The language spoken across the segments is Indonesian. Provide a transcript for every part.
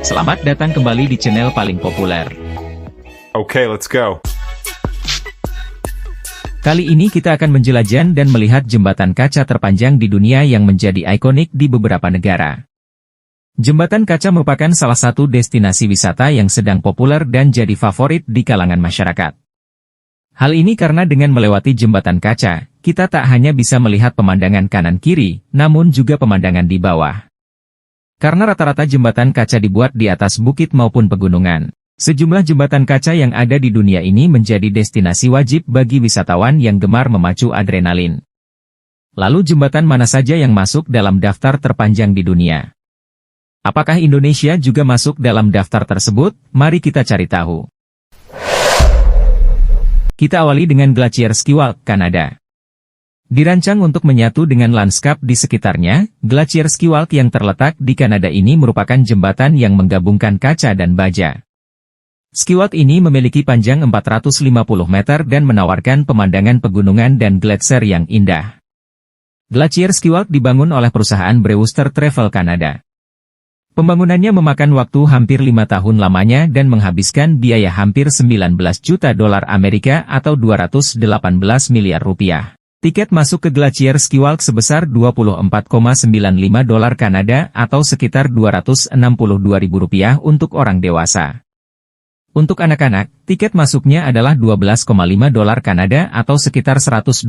Selamat datang kembali di channel paling populer. Okay, let's go. Kali ini kita akan menjelajah dan melihat jembatan kaca terpanjang di dunia yang menjadi ikonik di beberapa negara. Jembatan kaca merupakan salah satu destinasi wisata yang sedang populer dan jadi favorit di kalangan masyarakat. Hal ini karena dengan melewati jembatan kaca, kita tak hanya bisa melihat pemandangan kanan-kiri, namun juga pemandangan di bawah. Karena rata-rata jembatan kaca dibuat di atas bukit maupun pegunungan, sejumlah jembatan kaca yang ada di dunia ini menjadi destinasi wajib bagi wisatawan yang gemar memacu adrenalin. Lalu jembatan mana saja yang masuk dalam daftar terpanjang di dunia? Apakah Indonesia juga masuk dalam daftar tersebut? Mari kita cari tahu. Kita awali dengan Glacier Ski Walk, Kanada. Dirancang untuk menyatu dengan lanskap di sekitarnya, Glacier Ski Walk yang terletak di Kanada ini merupakan jembatan yang menggabungkan kaca dan baja. Ski Walk ini memiliki panjang 450 meter dan menawarkan pemandangan pegunungan dan gletser yang indah. Glacier Ski Walk dibangun oleh perusahaan Brewster Travel Kanada. Pembangunannya memakan waktu hampir 5 tahun lamanya dan menghabiskan biaya hampir 19 juta dolar Amerika atau 218 miliar rupiah. Tiket masuk ke Glacier Ski Walk sebesar 24,95 dolar Kanada atau sekitar 262.000 rupiah untuk orang dewasa. Untuk anak-anak, tiket masuknya adalah 12,5 dolar Kanada atau sekitar 128.000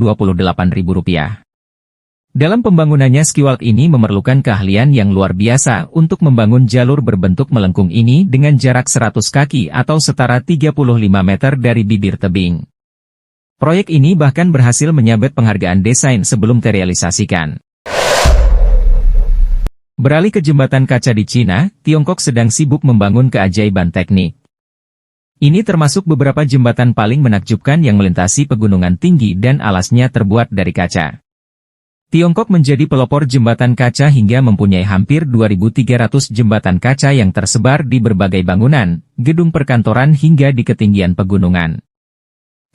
rupiah. Dalam pembangunannya Ski Walk ini memerlukan keahlian yang luar biasa untuk membangun jalur berbentuk melengkung ini dengan jarak 100 kaki atau setara 35 meter dari bibir tebing. Proyek ini bahkan berhasil menyabet penghargaan desain sebelum terrealisasikan. Beralih ke jembatan kaca di Cina, Tiongkok sedang sibuk membangun keajaiban teknik. Ini termasuk beberapa jembatan paling menakjubkan yang melintasi pegunungan tinggi dan alasnya terbuat dari kaca. Tiongkok menjadi pelopor jembatan kaca hingga mempunyai hampir 2.300 jembatan kaca yang tersebar di berbagai bangunan, gedung perkantoran hingga di ketinggian pegunungan.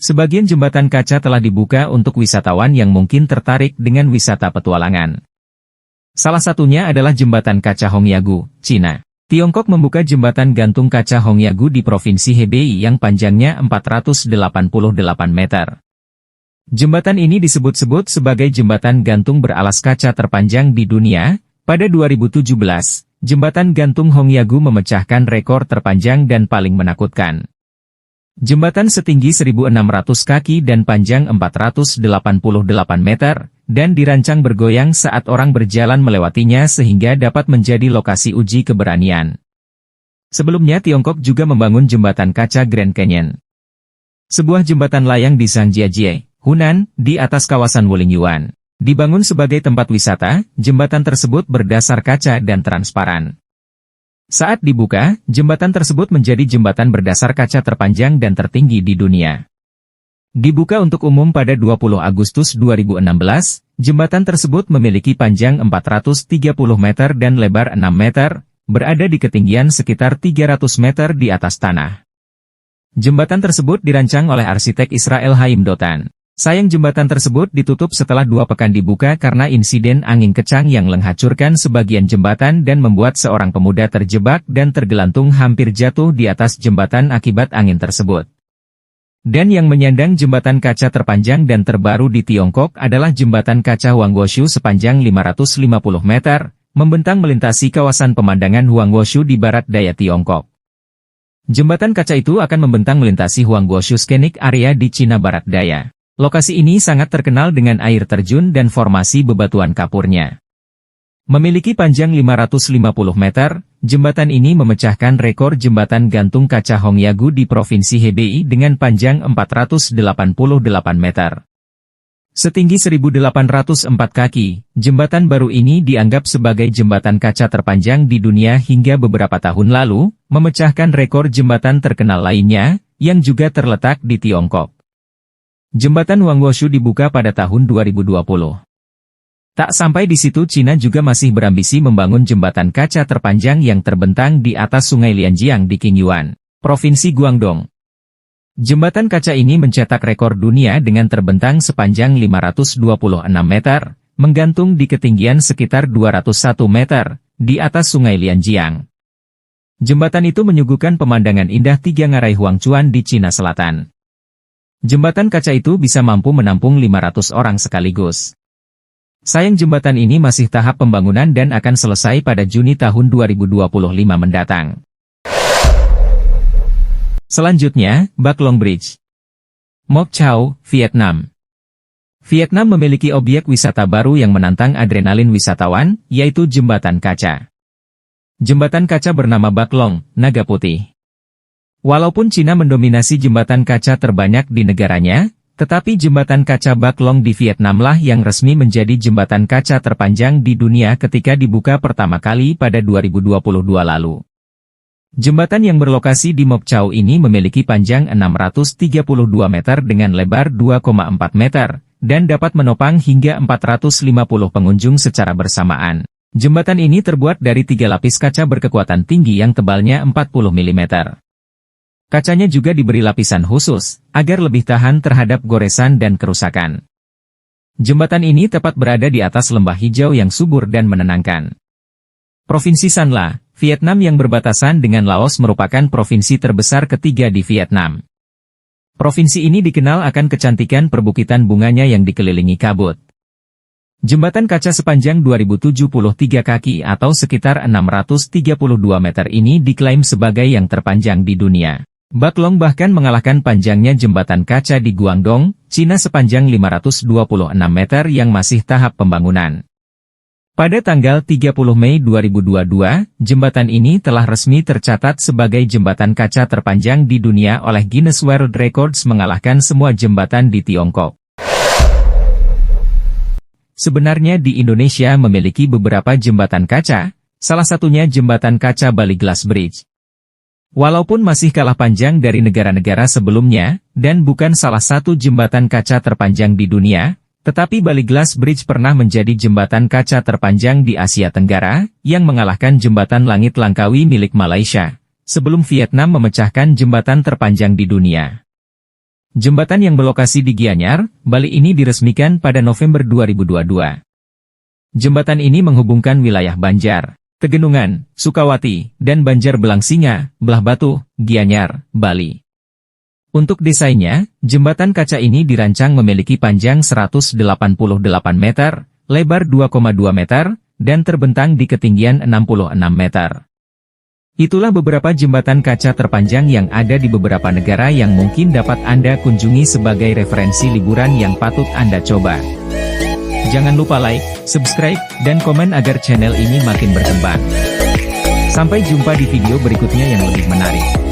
Sebagian jembatan kaca telah dibuka untuk wisatawan yang mungkin tertarik dengan wisata petualangan. Salah satunya adalah jembatan kaca Hongyagu, Cina. Tiongkok membuka jembatan gantung kaca Hongyagu di Provinsi Hebei yang panjangnya 488 meter. Jembatan ini disebut-sebut sebagai jembatan gantung beralas kaca terpanjang di dunia. Pada 2017, jembatan gantung Hongyagu memecahkan rekor terpanjang dan paling menakutkan. Jembatan setinggi 1.600 kaki dan panjang 488 meter, dan dirancang bergoyang saat orang berjalan melewatinya sehingga dapat menjadi lokasi uji keberanian. Sebelumnya Tiongkok juga membangun jembatan kaca Grand Canyon. Sebuah jembatan layang di Zhangjiajie, Hunan, di atas kawasan Wulingyuan. Dibangun sebagai tempat wisata, jembatan tersebut berdasar kaca dan transparan. Saat dibuka, jembatan tersebut menjadi jembatan berdasar kaca terpanjang dan tertinggi di dunia. Dibuka untuk umum pada 20 Agustus 2016, jembatan tersebut memiliki panjang 430 meter dan lebar 6 meter, berada di ketinggian sekitar 300 meter di atas tanah. Jembatan tersebut dirancang oleh arsitek Israel Haim Dotan. Sayang jembatan tersebut ditutup setelah 2 pekan dibuka karena insiden angin kencang yang menghancurkan sebagian jembatan dan membuat seorang pemuda terjebak dan tergelantung hampir jatuh di atas jembatan akibat angin tersebut. Dan yang menyandang jembatan kaca terpanjang dan terbaru di Tiongkok adalah jembatan kaca Huangguoshu sepanjang 550 meter, membentang melintasi kawasan pemandangan Huangguoshu di barat daya Tiongkok. Jembatan kaca itu akan membentang melintasi Huangguoshu Scenic Area di Cina Barat Daya. Lokasi ini sangat terkenal dengan air terjun dan formasi bebatuan kapurnya. Memiliki panjang 550 meter, jembatan ini memecahkan rekor jembatan gantung kaca Hongyagu di Provinsi Hebei dengan panjang 488 meter. Setinggi 1.804 kaki, jembatan baru ini dianggap sebagai jembatan kaca terpanjang di dunia hingga beberapa tahun lalu, memecahkan rekor jembatan terkenal lainnya, yang juga terletak di Tiongkok. Jembatan Huangguoshu dibuka pada tahun 2020. Tak sampai di situ Cina juga masih berambisi membangun jembatan kaca terpanjang yang terbentang di atas Sungai Lianjiang di Qingyuan, Provinsi Guangdong. Jembatan kaca ini mencetak rekor dunia dengan terbentang sepanjang 526 meter, menggantung di ketinggian sekitar 201 meter, di atas Sungai Lianjiang. Jembatan itu menyuguhkan pemandangan indah Tiga Ngarai Huangcuan di Cina Selatan. Jembatan kaca itu bisa mampu menampung 500 orang sekaligus. Sayang jembatan ini masih tahap pembangunan dan akan selesai pada Juni tahun 2025 mendatang. Selanjutnya, Bac Long Bridge. Moc Chau, Vietnam. Vietnam memiliki objek wisata baru yang menantang adrenalin wisatawan, yaitu Jembatan Kaca. Jembatan kaca bernama Bac Long, Naga Putih. Walaupun Cina mendominasi jembatan kaca terbanyak di negaranya, tetapi jembatan kaca Bac Long di Vietnamlah yang resmi menjadi jembatan kaca terpanjang di dunia ketika dibuka pertama kali pada 2022 lalu. Jembatan yang berlokasi di Moc Chau ini memiliki panjang 632 meter dengan lebar 2,4 meter, dan dapat menopang hingga 450 pengunjung secara bersamaan. Jembatan ini terbuat dari 3 lapis kaca berkekuatan tinggi yang tebalnya 40 mm. Kacanya juga diberi lapisan khusus, agar lebih tahan terhadap goresan dan kerusakan. Jembatan ini tepat berada di atas lembah hijau yang subur dan menenangkan. Provinsi San La, Vietnam yang berbatasan dengan Laos merupakan provinsi terbesar ketiga di Vietnam. Provinsi ini dikenal akan kecantikan perbukitan bunganya yang dikelilingi kabut. Jembatan kaca sepanjang 2073 kaki atau sekitar 632 meter ini diklaim sebagai yang terpanjang di dunia. Bac Long bahkan mengalahkan panjangnya jembatan kaca di Guangdong, Cina sepanjang 526 meter yang masih tahap pembangunan. Pada tanggal 30 Mei 2022, jembatan ini telah resmi tercatat sebagai jembatan kaca terpanjang di dunia oleh Guinness World Records mengalahkan semua jembatan di Tiongkok. Sebenarnya di Indonesia memiliki beberapa jembatan kaca, salah satunya jembatan kaca Bali Glass Bridge. Walaupun masih kalah panjang dari negara-negara sebelumnya, dan bukan salah satu jembatan kaca terpanjang di dunia, tetapi Bali Glass Bridge pernah menjadi jembatan kaca terpanjang di Asia Tenggara, yang mengalahkan jembatan Langit Langkawi milik Malaysia, sebelum Vietnam memecahkan jembatan terpanjang di dunia. Jembatan yang berlokasi di Gianyar, Bali ini diresmikan pada November 2022. Jembatan ini menghubungkan wilayah Banjar, Tegenungan, Sukawati, dan Banjar Belangsinga, Belah Batu, Gianyar, Bali. Untuk desainnya, jembatan kaca ini dirancang memiliki panjang 188 meter, lebar 2,2 meter, dan terbentang di ketinggian 66 meter. Itulah beberapa jembatan kaca terpanjang yang ada di beberapa negara yang mungkin dapat Anda kunjungi sebagai referensi liburan yang patut Anda coba. Jangan lupa like, subscribe, dan komen agar channel ini makin berkembang. Sampai jumpa di video berikutnya yang lebih menarik.